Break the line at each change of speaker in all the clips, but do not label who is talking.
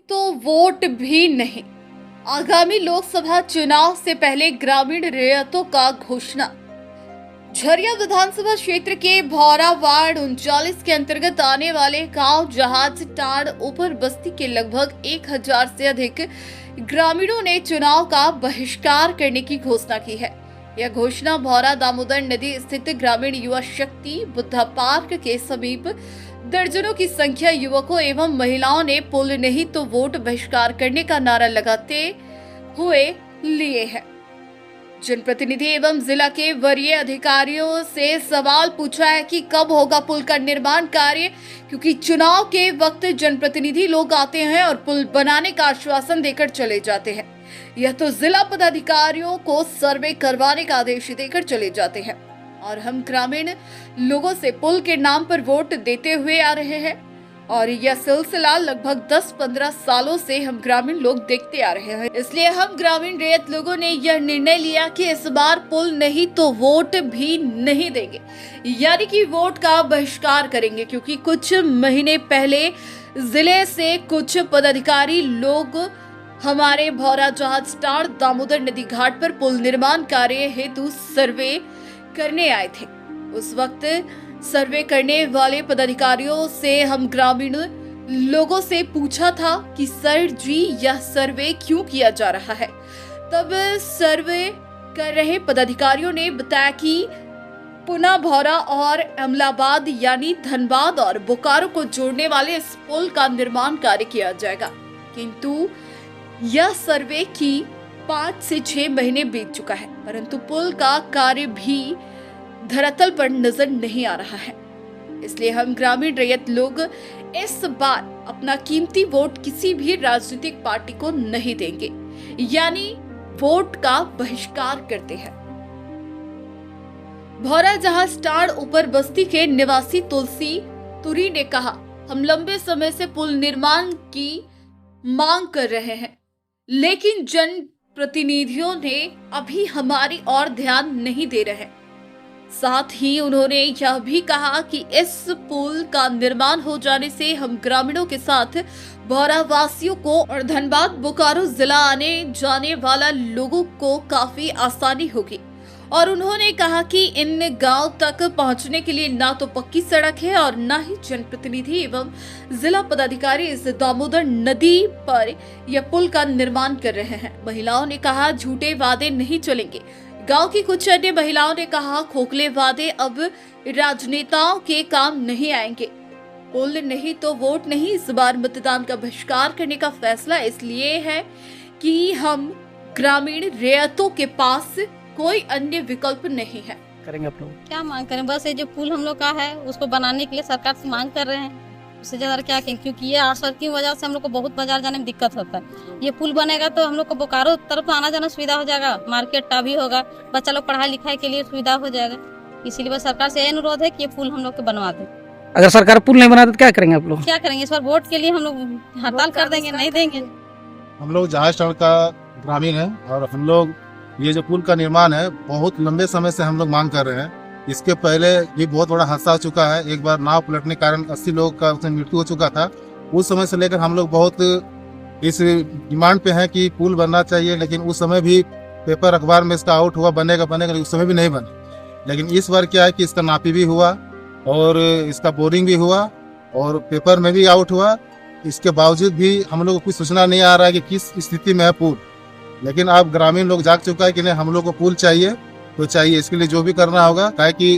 तो वोट भी नहीं। आगामी लोकसभा चुनाव से पहले ग्रामीण रियायतों का घोषणा। झरिया विधानसभा क्षेत्र के भौरा वार्ड 39 के अंतर्गत आने वाले गांव जहाज टाड़ ऊपर बस्ती के लगभग 1000 से अधिक ग्रामीणों ने चुनाव का बहिष्कार करने की घोषणा की है। यह घोषणा भौरा दामोदर नदी स्थित ग्रामीण युवा शक्ति बुद्धा पार्क के समीप दर्जनों की संख्या युवकों एवं महिलाओं ने पुल नहीं तो वोट बहिष्कार करने का नारा लगाते हुए लिए है। जनप्रतिनिधि एवं जिला के वरीय अधिकारियों से सवाल पूछा है कि कब होगा पुल का निर्माण कार्य, क्योंकि चुनाव के वक्त जनप्रतिनिधि लोग आते हैं और पुल बनाने का आश्वासन देकर चले जाते हैं। यह तो जिला पदाधिकारियों को सर्वे करवाने का आदेश देकर चले जाते हैं और हम ग्रामीण लोगों से पुल के नाम पर वोट देते हुए आ रहे हैं और यह सिलसिला लगभग 10-15 सालों से हम ग्रामीण लोग देखते आ रहे हैं। इसलिए हम ग्रामीण रैयत लोगों ने यह निर्णय लिया कि इस बार पुल नहीं तो वोट भी नहीं देंगे, यानी कि वोट का बहिष्कार करेंगे। क्योंकि कुछ महीने पहले जिले से कुछ पदाधिकारी लोग हमारे भौरा जहाज टाड़ दामोदर नदी घाट पर पुल निर्माण कार्य हेतु सर्वे करने आए थे। उस वक्त सर्वे करने वाले पदाधिकारियों से हम ग्रामीण लोगों से पूछा था कि सर जी यह सर्वे क्यों किया जा रहा है। तब सर्वे कर रहे पदाधिकारियों ने बताया कि पुना भौरा और अमलाबाद यानी धनबाद और बोकारो को जोड़ने वाले इस पुल का निर्माण कार्य किया जाएगा, किंतु यह सर्वे की 5 से 6 महीने बीत चुका है, परंतु पुल का कार्य भी धरातल पर नजर नहीं आ रहा है। इसलिए हम ग्रामीण रैयत लोग इस बार अपना कीमती वोट किसी भी राजनीतिक पार्टी को नहीं देंगे, यानी वोट का बहिष्कार करते हैं। भौरा जहाज टाड़ ऊपर बस्ती के निवासी तुलसी तुरी ने कहा, हम लंबे समय से पुल निर्माण की मांग कर रहे हैं, लेकिन जन प्रतिनिधियों ने अभी हमारी ओर ध्यान नहीं दे रहे। साथ ही उन्होंने यह भी कहा कि इस पुल का निर्माण हो जाने से हम ग्रामीणों के साथ भौरा वासियों को और धनबाद बोकारो जिला आने जाने वाला लोगों को काफी आसानी होगी। और उन्होंने कहा कि इन गांव तक पहुंचने के लिए ना तो पक्की सड़क है और ना ही जनप्रतिनिधि एवं जिला पदाधिकारी इस दामोदर नदी पर यह पुल का निर्माण कर रहे हैं। महिलाओं ने कहा झूठे वादे नहीं चलेंगे। गांव की कुछ अन्य महिलाओं ने कहा खोखले वादे अब राजनेताओं के काम नहीं आएंगे। पुल नहीं तो वोट नहीं। इस बार मतदान का बहिष्कार करने का फैसला इसलिए है कि हम ग्रामीण रैयतों के पास कोई अन्य विकल्प नहीं है।
करेंगे आप लोग
क्या मांग करें, बस ये जो पुल हम लोग का है उसको बनाने के लिए सरकार से मांग कर रहे हैं। उससे ज्यादा क्या करें, क्योंकि ये 8 सड़क की वजह से हम लोग को बहुत बाजार जाने में दिक्कत होता है। ये पुल बनेगा तो हम लोग को बोकारो तरफ आना जाना सुविधा हो जाएगा, मार्केट का भी होगा, बच्चा लोग पढ़ाई लिखाई के लिए सुविधा हो जाएगा। इसीलिए बस सरकार से यह अनुरोध है कि ये पुल हम लोग को बनवा दे।
अगर सरकार पुल नहीं बनाती तो क्या करेंगे आप लोग?
क्या करेंगे, इस बार वोट के लिए हम लोग हड़ताल कर देंगे, नहीं देंगे।
हम लोग जहाज टाड़ का ग्रामीण है और हम लोग ये जो पुल का निर्माण है बहुत लंबे समय से हम लोग मांग कर रहे हैं। इसके पहले भी बहुत बड़ा हादसा हो चुका है। एक बार नाव पलटने के कारण 80 लोगों का उसमें मृत्यु हो चुका था। उस समय से लेकर हम लोग बहुत इस डिमांड पे हैं कि पुल बनना चाहिए, लेकिन उस समय भी पेपर अखबार में इसका आउट हुआ बनेगा, उस समय भी नहीं बना। लेकिन इस बार क्या है कि इसका नापी भी हुआ और इसका बोरिंग भी हुआ और पेपर में भी आउट हुआ। इसके बावजूद भी हम लोग को कुछ सूचना नहीं आ रहा है कि किस स्थिति में है पुल। लेकिन अब ग्रामीण लोग जाग चुका है कि नहीं हम लोग को पुल चाहिए तो चाहिए। इसके लिए जो भी करना होगा, क्या है कि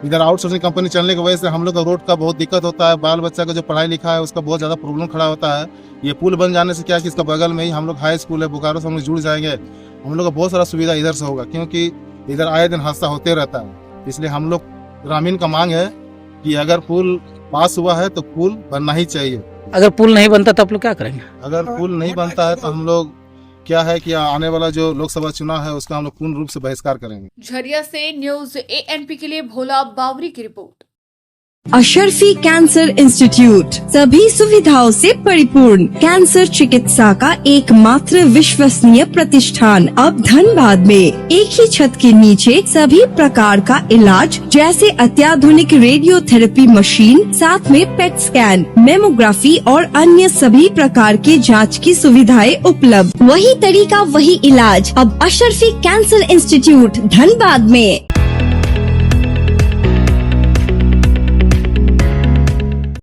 इधर आउटसोर्सिंग कंपनी चलने की वजह से हम लोग का रोड का बहुत दिक्कत होता है। बाल बच्चा का जो पढ़ाई लिखा है उसका बहुत ज़्यादा प्रॉब्लम खड़ा होता है। ये पुल बन जाने से क्या है कि इसका बगल में ही हम लोग हाई स्कूल है, बोकारो से हम लोग जुड़ जाएंगे। हम लोग का बहुत सारा सुविधा इधर से होगा, क्योंकि इधर आए दिन हादसा होते रहता है। इसलिए हम लोग ग्रामीण का मांग है कि अगर पुल पास हुआ है तो पुल बनना ही चाहिए।
अगर पुल नहीं बनता तो आप लोग क्या करेंगे?
अगर पुल नहीं बनता है तो हम लोग क्या है कि आने वाला जो लोकसभा चुनाव है उसका हम लोग पूर्ण रूप से बहिष्कार करेंगे।
झरिया से न्यूज़ ANP के लिए भोला बावरी की रिपोर्ट।
अशरफी कैंसर इंस्टीट्यूट सभी सुविधाओं से परिपूर्ण कैंसर चिकित्सा का एकमात्र विश्वसनीय प्रतिष्ठान अब धनबाद में एक ही छत के नीचे सभी प्रकार का इलाज जैसे अत्याधुनिक रेडियोथेरेपी मशीन, साथ में पेट स्कैन, मेमोग्राफी और अन्य सभी प्रकार के जांच की सुविधाएं उपलब्ध। वही तरीका वही इलाज अब अशरफी कैंसर इंस्टीट्यूट धनबाद में।